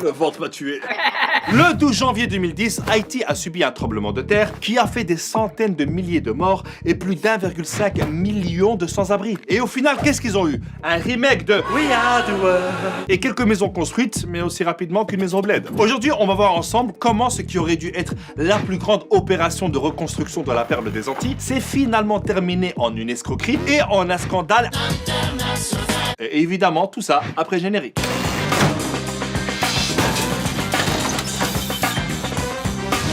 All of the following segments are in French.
Le ventre m'a tué. Le 12 janvier 2010, Haïti a subi un tremblement de terre qui a fait des centaines de milliers de morts et plus d'1,5 million de sans-abri. Et au final, qu'est-ce qu'ils ont eu? Un remake de We Are the World et quelques maisons construites, mais aussi rapidement qu'une maison bled. Aujourd'hui, on va voir ensemble comment ce qui aurait dû être la plus grande opération de reconstruction de la perle des Antilles s'est finalement terminé en une escroquerie et en un scandale international. Et évidemment, tout ça après générique.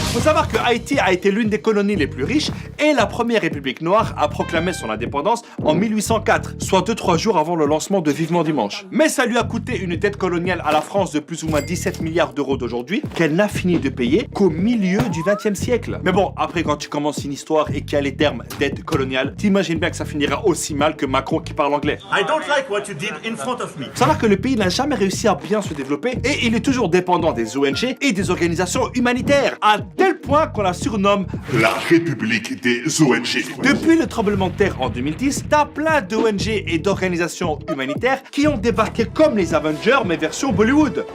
Il faut savoir que Haïti a été l'une des colonies les plus riches et la première république noire a proclamé son indépendance en 1804, soit 2-3 jours avant le lancement de Vivement Dimanche. Mais ça lui a coûté une dette coloniale à la France de plus ou moins 17 milliards d'euros d'aujourd'hui, qu'elle n'a fini de payer qu'au milieu du XXe siècle. Mais bon, après quand tu commences une histoire et qu'il y a les termes dette coloniale, t'imagines bien que ça finira aussi mal que Macron qui parle anglais. I don't like what you did in front of me. Faut savoir que le pays n'a jamais réussi à bien se développer et il est toujours dépendant des ONG et des organisations humanitaires, à tel point qu'on la surnomme la République des ONG. Depuis le tremblement de terre en 2010, t'as plein d'ONG et d'organisations humanitaires qui ont débarqué comme les Avengers mais version Bollywood.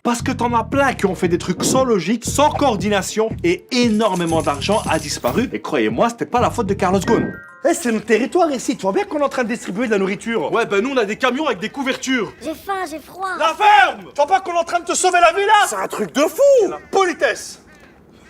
Parce que t'en as plein qui ont fait des trucs sans logique, sans coordination et énormément d'argent a disparu. Et croyez-moi, c'était pas la faute de Carlos Ghosn. Eh, c'est notre territoire ici, tu vois bien qu'on est en train de distribuer de la nourriture. Ouais, ben nous on a des camions avec des couvertures. J'ai faim, j'ai froid. La ferme! Tu vois pas qu'on est en train de te sauver la vie là? C'est un truc de fou! La politesse!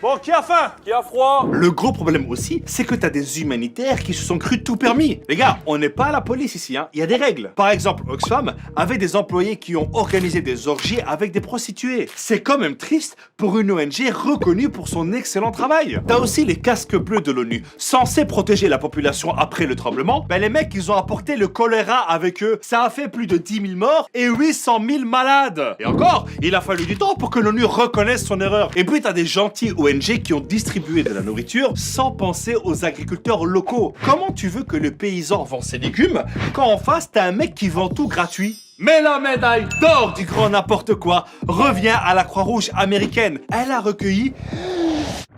Bon, qui a faim? Qui a froid? Le gros problème aussi, c'est que t'as des humanitaires qui se sont crus tout permis. Les gars, on n'est pas à la police ici, hein. Il y a des règles. Par exemple, Oxfam avait des employés qui ont organisé des orgies avec des prostituées. C'est quand même triste pour une ONG reconnue pour son excellent travail. T'as aussi les casques bleus de l'ONU, censés protéger la population après le tremblement. Ben les mecs, ils ont apporté le choléra avec eux. Ça a fait plus de 10 000 morts et 800 000 malades. Et encore, il a fallu du temps pour que l'ONU reconnaisse son erreur. Et puis t'as des gentils ONG qui ont distribué de la nourriture sans penser aux agriculteurs locaux. Comment tu veux que le paysan vend ses légumes quand en face t'as un mec qui vend tout gratuit? Mais la médaille d'or du grand n'importe quoi revient à la Croix-Rouge américaine. Elle a recueilli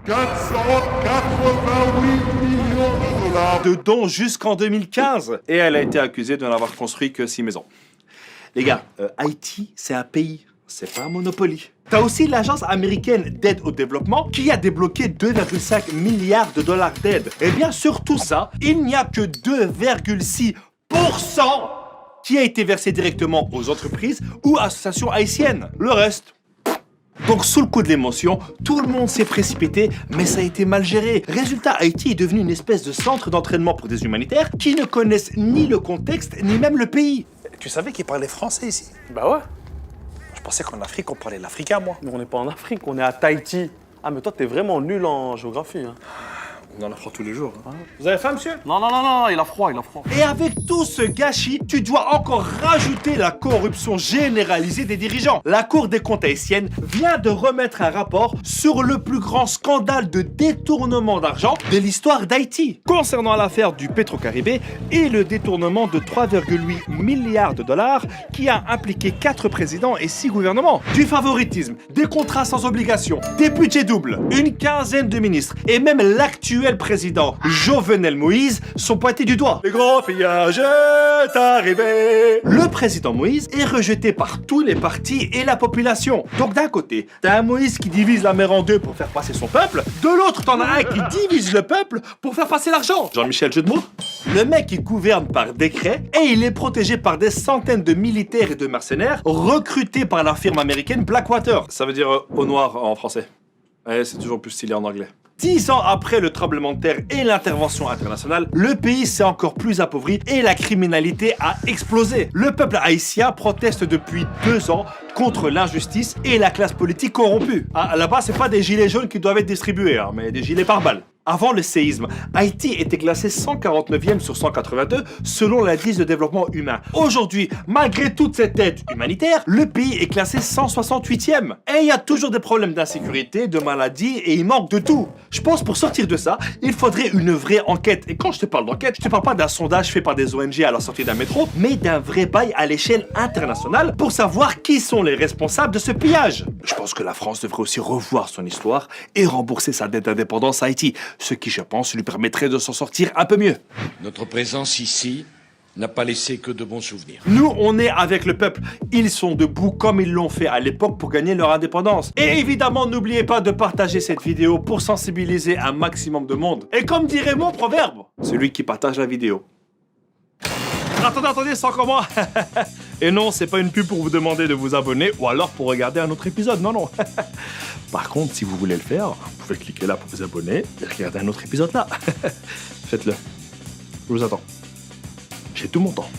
488 millions de dollars de dons jusqu'en 2015 et elle a été accusée de n'avoir construit que 6 maisons. Les gars, Haïti, c'est un pays. C'est pas un Monopoly. T'as aussi l'agence américaine d'aide au développement qui a débloqué 2,5 milliards de dollars d'aide. Et bien sur tout ça, il n'y a que 2,6% qui a été versé directement aux entreprises ou associations haïtiennes. Le reste... Donc sous le coup de l'émotion, tout le monde s'est précipité, mais ça a été mal géré. Résultat, Haïti est devenu une espèce de centre d'entraînement pour des humanitaires qui ne connaissent ni le contexte, ni même le pays. Tu savais qu'ils parlaient français ici? Bah ouais. Je pensais qu'en Afrique, on parlait l'africain, moi. Mais on n'est pas en Afrique, on est à Tahiti. Ah, mais toi, t'es vraiment nul en géographie. Hein. On en apprend tous les jours. Hein. Vous avez faim, monsieur? Non, non, non, non, il a froid, il a froid. Et avec tout ce gâchis, tu dois encore rajouter la corruption généralisée des dirigeants. La Cour des comptes haïtienne vient de remettre un rapport sur le plus grand scandale de détournement d'argent de l'histoire d'Haïti, concernant l'affaire du Petro-Caribé et le détournement de 3,8 milliards de dollars qui a impliqué 4 présidents et 6 gouvernements. Du favoritisme, des contrats sans obligation, des budgets doubles, une quinzaine de ministres et même l'actuel président Jovenel Moïse sont pointés du doigt. Le grand pillage est arrivé. Le président Moïse est rejeté par tous les partis et la population. Donc d'un côté, t'as un Moïse qui divise la mer en deux pour faire passer son peuple, de l'autre t'en as un qui divise le peuple pour faire passer l'argent. Jean-Michel, jeu de mots? Le mec il gouverne par décret et il est protégé par des centaines de militaires et de mercenaires recrutés par la firme américaine Blackwater. Ça veut dire au noir en français. Ouais, c'est toujours plus stylé en anglais. 10 ans après le tremblement de terre et l'intervention internationale, le pays s'est encore plus appauvri et la criminalité a explosé. Le peuple haïtien proteste depuis 2 ans contre l'injustice et la classe politique corrompue. Ah, là-bas, c'est pas des gilets jaunes qui doivent être distribués, hein, mais des gilets pare-balles. Avant le séisme, Haïti était classé 149e sur 182 selon l'indice de développement humain. Aujourd'hui, malgré toute cette aide humanitaire, le pays est classé 168e. Et il y a toujours des problèmes d'insécurité, de maladies et il manque de tout. Je pense pour sortir de ça, il faudrait une vraie enquête. Et quand je te parle d'enquête, je te parle pas d'un sondage fait par des ONG à la sortie d'un métro, mais d'un vrai bail à l'échelle internationale pour savoir qui sont les responsables de ce pillage. Je pense que la France devrait aussi revoir son histoire et rembourser sa dette d'indépendance à Haïti. ce qui, je pense, lui permettrait de s'en sortir un peu mieux. Notre présence ici n'a pas laissé que de bons souvenirs. Nous, on est avec le peuple. Ils sont debout comme ils l'ont fait à l'époque pour gagner leur indépendance. Et évidemment, n'oubliez pas de partager cette vidéo pour sensibiliser un maximum de monde. Et comme dirait mon proverbe, celui qui partage la vidéo. Attendez, c'est encore moi. Et non, c'est pas une pub pour vous demander de vous abonner ou alors pour regarder un autre épisode, non. Par contre, si vous voulez le faire, vous pouvez cliquer là pour vous abonner et regarder un autre épisode là. Faites-le. Je vous attends. J'ai tout mon temps.